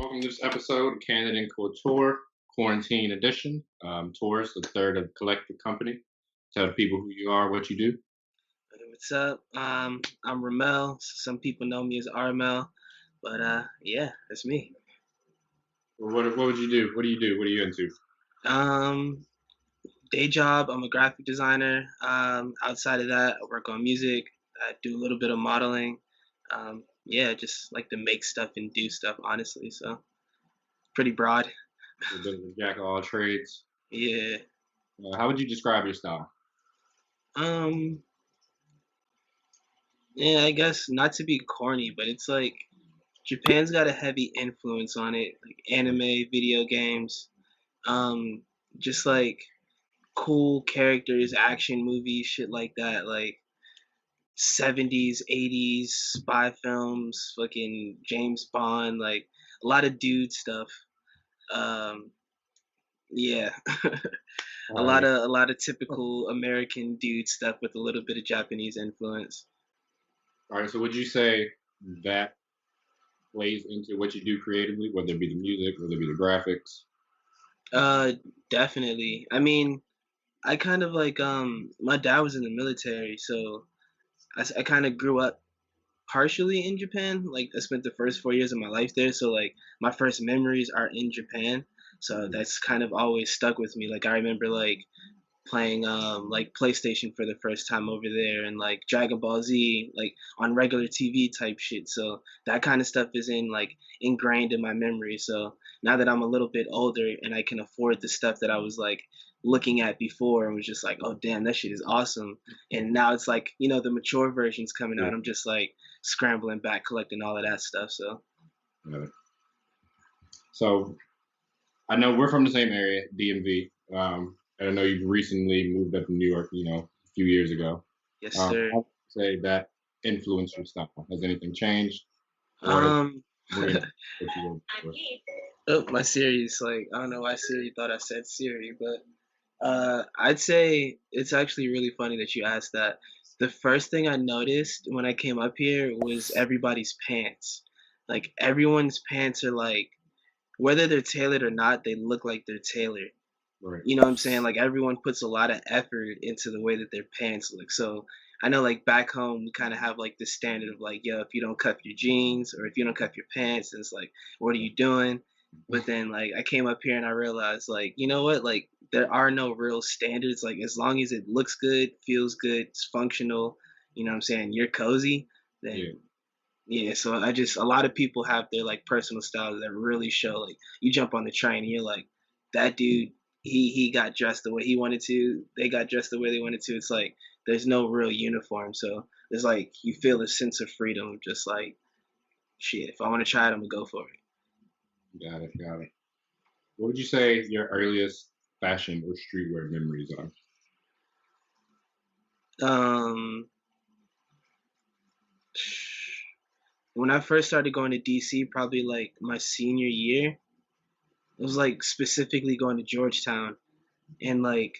Welcome to this episode of Candid Couture, Quarantine Edition. Tours, the third of collective company. Tell the people who you are, what you do. Hey, what's up? I'm Ramel. Some people know me as Rmell, but yeah, that's me. What would you do? What do you do? What are you into? Um, Day job, I'm a graphic designer. Outside of that, I work on music. I do a little bit of modeling. Yeah, just like to make stuff and do stuff, honestly. So pretty broad. A bit of a jack of all trades. Yeah. How would you describe your style? Um, yeah, I guess not to be corny, but it's like Japan's got a heavy influence on it, like anime, video games. Um, just like cool characters, action movies, shit like that, like 70s, 80s spy films, fucking James Bond, like a lot of dude stuff. Um, yeah, All right. a lot of typical American dude stuff with a little bit of Japanese influence. All right. So would you say that plays into what you do creatively, whether it be the music, whether it be the graphics? Uh, Definitely. I mean, I kind of like my dad was in the military, so I kind of grew up partially in Japan. Like I spent the first 4 years of my life there, so like my first memories are in Japan. So Mhm. that's kind of always stuck with me. Like I remember like playing like PlayStation for the first time over there and like Dragon Ball Z like on regular TV type shit. So that kind of stuff is in like ingrained in my memory. So now that I'm a little bit older and I can afford the stuff that I was like looking at before and was just like, oh damn, that shit is awesome. And now it's like, the mature versions coming Yeah. out. I'm just like scrambling back collecting all of that stuff. So Yeah. So I know we're from the same area, DMV. And I know you've recently moved up to New York, a few years ago. yes sir. I would say that influenced your style. Has anything changed, or has it Um reinforced what you were before? oh, my Siri's like, I don't know why Siri thought I said Siri, but I'd say it's actually really funny that you asked that. The first thing I noticed when I came up here was everybody's pants. Like everyone's pants are like, whether they're tailored or not, they look like they're tailored. Right. You know what I'm saying? Like everyone puts a lot of effort into the way that their pants look. So I know like back home we kind of have like this standard of like, yo, if you don't cuff your jeans or if you don't cuff your pants, then it's like, what are you doing? But then like I came up here and I realized like, you know what? Like there are no real standards. Like as long as it looks good, feels good, it's functional, you know what I'm saying, you're cozy, Yeah. then yeah, so I just a lot of people have their like personal styles that really show. Like you jump on the train and you're like, that dude, he got dressed the way he wanted to. They got dressed the way they wanted to. It's like there's no real uniform, so there's like you feel a sense of freedom. Just like shit, if I want to try it, I'm gonna go for Got it. Got it. What would you say your earliest fashion or streetwear memories are? it. When I first started going to DC, probably like my senior year, it was like specifically going to Georgetown, and like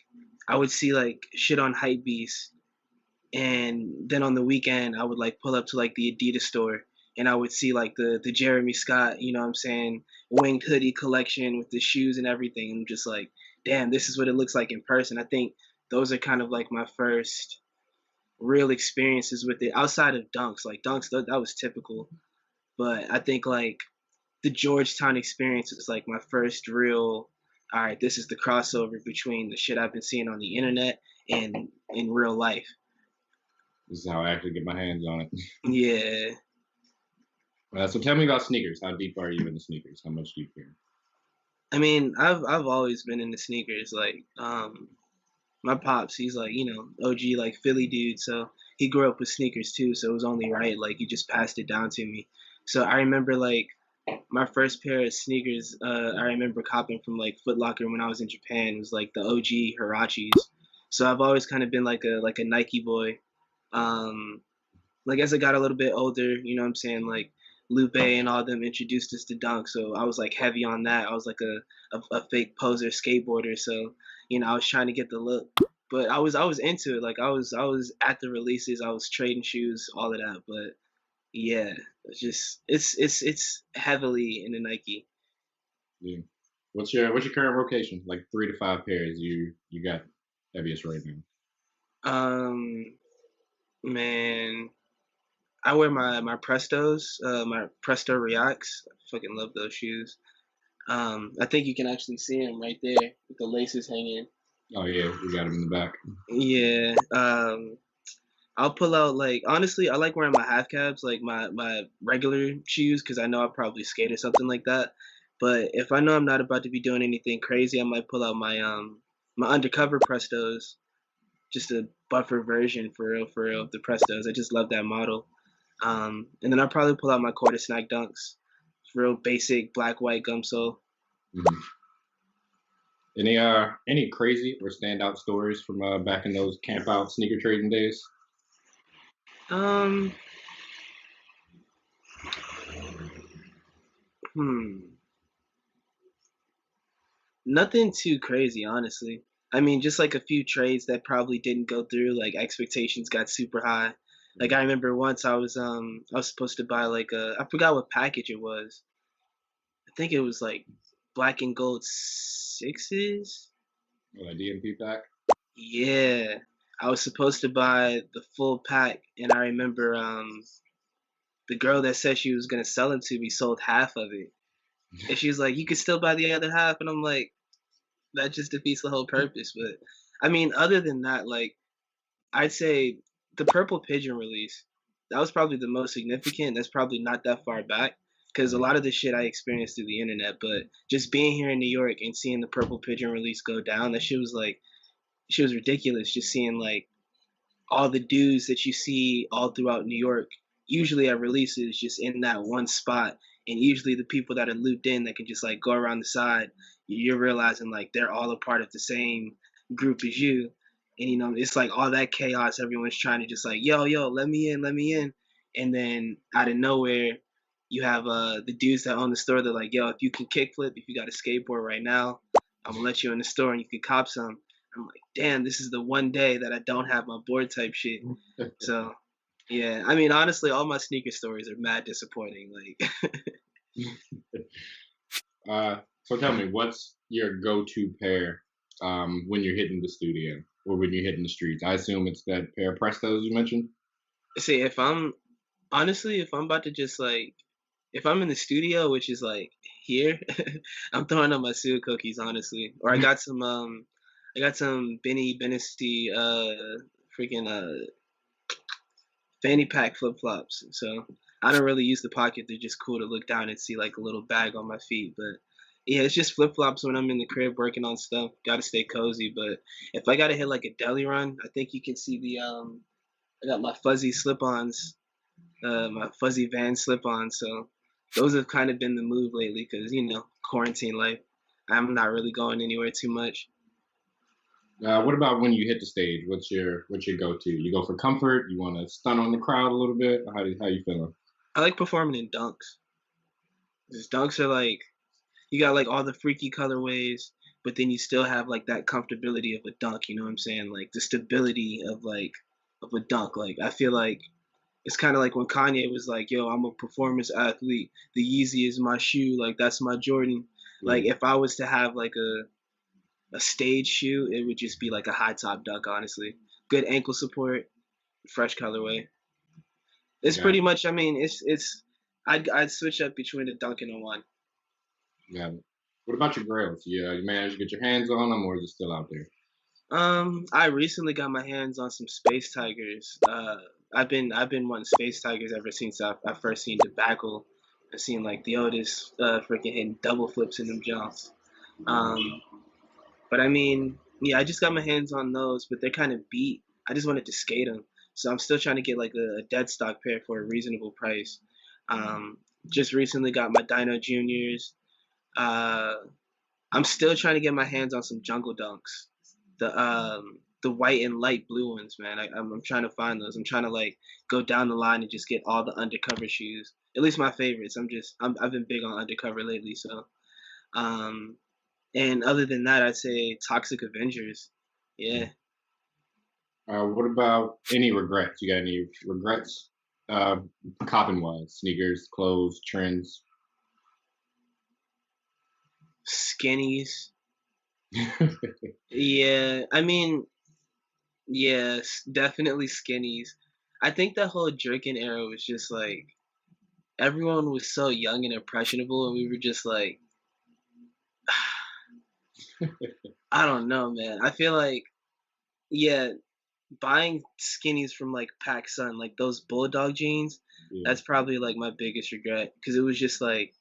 I would see like shit on Hypebeast. And then on the weekend, I would like pull up to like the Adidas store and I would see like the Jeremy Scott, you know what I'm saying, winged hoodie collection with the shoes and everything. I'm just like, damn, this is what it looks like in person. I think those are kind of like my first real experiences with it outside of Dunks. Like Dunks, that was typical. But I think like the Georgetown experience was like my first real, all right, this is the crossover between the shit I've been seeing on the internet and in real life. This is how I actually get my hands on it. Yeah. So tell me about sneakers. How deep are you into sneakers? How much do you care? I mean, I've always been into sneakers. Like, my pops, he's like, OG like Philly dude, so he grew up with sneakers too. So it was only right. Like he just passed it down to me. So I remember like my first pair of sneakers. I remember copping from like Foot Locker when I was in Japan. It was like the OG Hirachis. So I've always kind of been like a Nike boy. Um, like as I got a little bit older, you know what I'm saying, like Lupe and all them introduced us to dunk, so I was like heavy on that. I was like a fake poser skateboarder, so I was trying to get the look. But I was into it. Like I was at the releases, I was trading shoes, all of that. But yeah, it's just it's heavily into Nike. Yeah. What's your current rotation? Like 3 to 5 pairs you got heaviest right now. Um, man, I wear my Prestos, my Presto Reacts. I fucking love those shoes. I think you can actually see them right there with the laces hanging. Oh yeah, we got them in the back. Yeah. I'll pull out like honestly, I like wearing my half cabs, like my regular shoes, because I know I'll probably skate or something like that. But if I know I'm not about to be doing anything crazy, I might pull out my undercover Prestos, just a buffer version for real of the Prestos. I just love that model. And then I'll probably pull out my quarter snack dunks, real basic black white gum sole. Mhm. Any crazy or standout stories from back in those camp out sneaker trading days? Um, hmm. Nothing too crazy, honestly. I mean, just like a few trades that probably didn't go through, like expectations got super high. Like I remember once I was supposed to buy like I forgot what package it was. I think it was like black and gold sixes. Or like DMP pack? Yeah. I was supposed to buy the full pack and I remember the girl that said she was gonna sell it to me sold half of it. And she was like, you could still buy the other half and I'm like, that just defeats the whole purpose. But I mean, other than that, like I'd say the Purple Pigeon release, that was probably the most significant. That's probably not that far back because a Mhm. lot of this shit I experienced through the internet. But just being here in New York and seeing the Purple Pigeon release go down, that shit was ridiculous. Just seeing like all the dudes that you see all throughout New York, usually at releases, just in that one spot. And usually the people that are looped in that can just like go around the side, you're realizing like they're all a part of the same group as you. And it's like all that chaos, everyone's trying to just like, yo, let me in, let me in. And then out of nowhere, you have the dudes that own the store, they're like, yo, if you can kickflip, if you got a skateboard right now, I'm gonna let you in the store and you can cop some. I'm like, damn, this is the one day that I don't have my board type shit. So yeah, I mean, honestly, all my sneaker stories are mad disappointing. Like, So tell me, what's your go-to pair when you're hitting the studio or when you're hitting the streets? I assume it's that pair of Prestos you mentioned. see, if I'm about to just like, if I'm in the studio, which is like here, I'm throwing on my suit cookies, honestly. Or I got some Benny Benasty, freaking fanny pack flip flops. So I don't really use the pocket. They're just cool to look down and see like a little bag on my feet. But yeah, it's just flip flops when I'm in the crib working on stuff. Got to stay cozy. But if I gotta hit like a deli run, I think you can see the. I got my fuzzy slip-ons, my fuzzy Van slip-ons. So those have kind of been the move lately because quarantine life. I'm not really going anywhere too much. What about when you hit the stage? What's your go-to? You go for comfort? You want to stun on the crowd a little bit? How you feeling? I like performing in dunks. Because dunks are like you got like all the freaky colorways, but then you still have like that comfortability of a dunk. You know what I'm saying? Like the stability of a dunk. Like I feel like it's kind of like when Kanye was like, "Yo, I'm a performance athlete. The Yeezy is my shoe. Like that's my Jordan." Yeah, Like if I was to have like a stage shoe, it would just be like a high top dunk. Honestly, good ankle support, fresh colorway. It's got pretty it, much. I mean, it's. I'd switch up between a dunk and a one. got it. What about your grails? You managed to get your hands on them, or is it still out there? I recently got my hands on some Space Tigers. I've been wanting Space Tigers ever since I first seen Tobacco. I seen like the Otis freaking hitting double flips in them jumps. Um, but I mean, yeah, I just got my hands on those, but they're kind of beat. I just wanted to skate them, so I'm still trying to get like a dead stock pair for a reasonable price. Just recently got my Dino Juniors. Uh, I'm still trying to get my hands on some Jungle Dunks, the white and light blue ones, man. I'm trying to find those. I'm trying to like go down the line and just get all the undercover shoes. At least my favorites. I've been big on undercover lately, so um and other than that, I'd say Toxic Avengers. Yeah. What about any regrets? You got any regrets? Uh, Copping wise, sneakers, clothes, trends. Skinnies. Yeah, I mean, yes, definitely skinnies. I think that whole jerkin era was just like everyone was so young and impressionable, and we were just like, I don't know, man. I feel like, yeah, buying skinnies from like PacSun, like those bulldog jeans, Yeah. that's probably like my biggest regret because it was just like,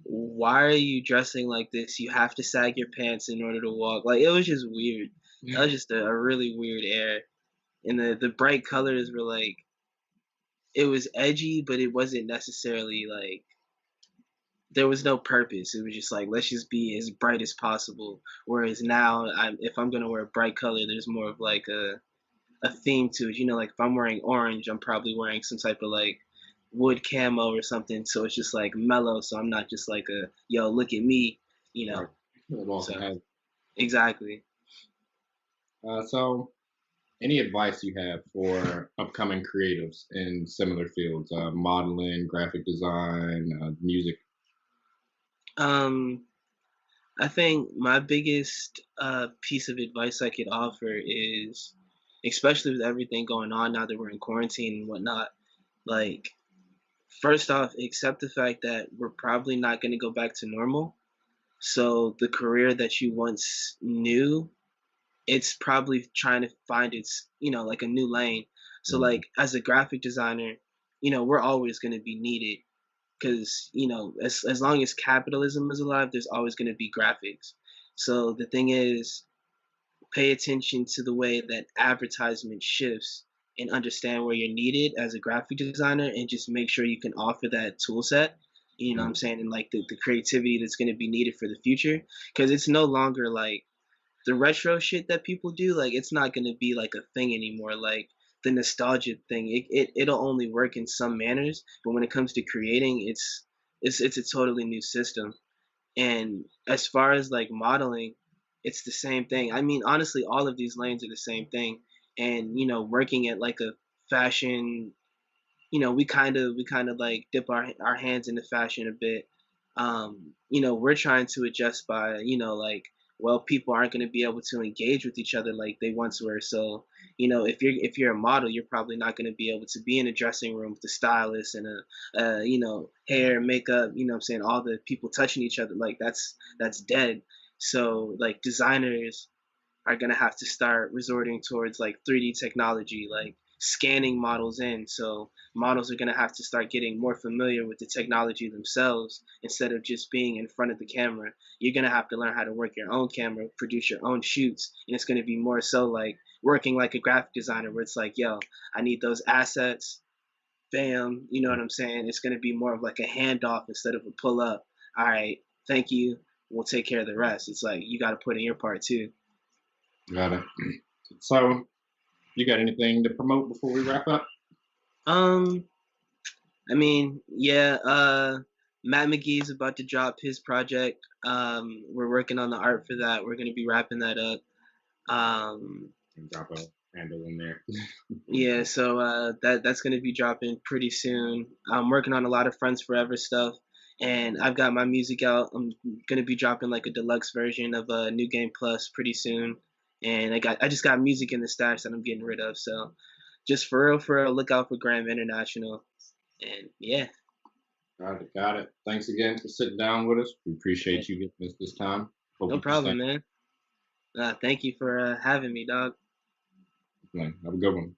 why are you dressing like this? You have to sag your pants in order to walk. Like it was just weird. That was just a really weird era. And the bright colors were like it was edgy, but it wasn't necessarily like there was no purpose. It was just like let's just be as bright as possible. Whereas now, if I'm gonna wear a bright color, there's more of like a theme to it. You know, like if I'm wearing orange, I'm probably wearing some type of like wood camo or something. So it's just like mellow. So I'm not just like a yo, look at me. You Right. know. It also So has. exactly. So, any advice you have for upcoming creatives in similar fields, modeling, graphic design, music? Um, I think my biggest piece of advice I could offer is, especially with everything going on now that we're in quarantine and whatnot, like first off, accept the fact that we're probably not going to go back to normal. So the career that you once knew, it's probably trying to find its, like a new lane. So Mhm. like as a graphic designer, we're always going to be needed because as long as capitalism is alive, there's always going to be graphics. So the thing is, pay attention to the way that advertisement shifts and understand where you're needed as a graphic designer and just make sure you can offer that tool set, you know what I'm saying, and like the creativity that's going to be needed for the future, because it's no longer like the retro shit that people do, like it's not gonna be like a thing anymore. Like the nostalgia thing, it'll only work in some manners, but when it comes to creating, it's a totally new system. And as far as like modeling, it's the same thing. I mean, honestly, all of these lanes are the same thing. And working at like a fashion, we kind of like dip our hands into fashion a bit. We're trying to adjust by, like, well, people aren't going to be able to engage with each other like they once were. So, if you're a model, you're probably not going to be able to be in a dressing room with a stylist and hair, makeup, what I'm saying, all the people touching each other, like that's dead. So, like designers are going to have to start resorting towards like 3D technology, like scanning models in. So models are going to have to start getting more familiar with the technology themselves instead of just being in front of the camera. You're going to have to learn how to work your own camera, produce your own shoots. And it's going to be more so like working like a graphic designer where it's like, yo, I need those assets. Bam. You know what I'm saying? It's going to be more of like a handoff instead of a pull up. All right. Thank you. We'll take care of the rest. It's like you got to put in your part too. Got it. So, you got anything to promote before we wrap up? Um, I mean, yeah, Matt McGee's about to drop his project. We're working on the art for that. We're gonna be wrapping that up. Um, And drop a handle in there. yeah, so that's gonna be dropping pretty soon. I'm working on a lot of Friends Forever stuff, and I've got my music out. I'm gonna be dropping like a deluxe version of New Game Plus pretty soon, and I just got music in the stash that I'm getting rid of. So just for real, look out for Graham International, and yeah. Got it. Got it. Thanks again for sitting down with us. We Yeah. appreciate you giving us this time. Hope No you can stay. problem, man. Thank you for having me, dog. Have a good one.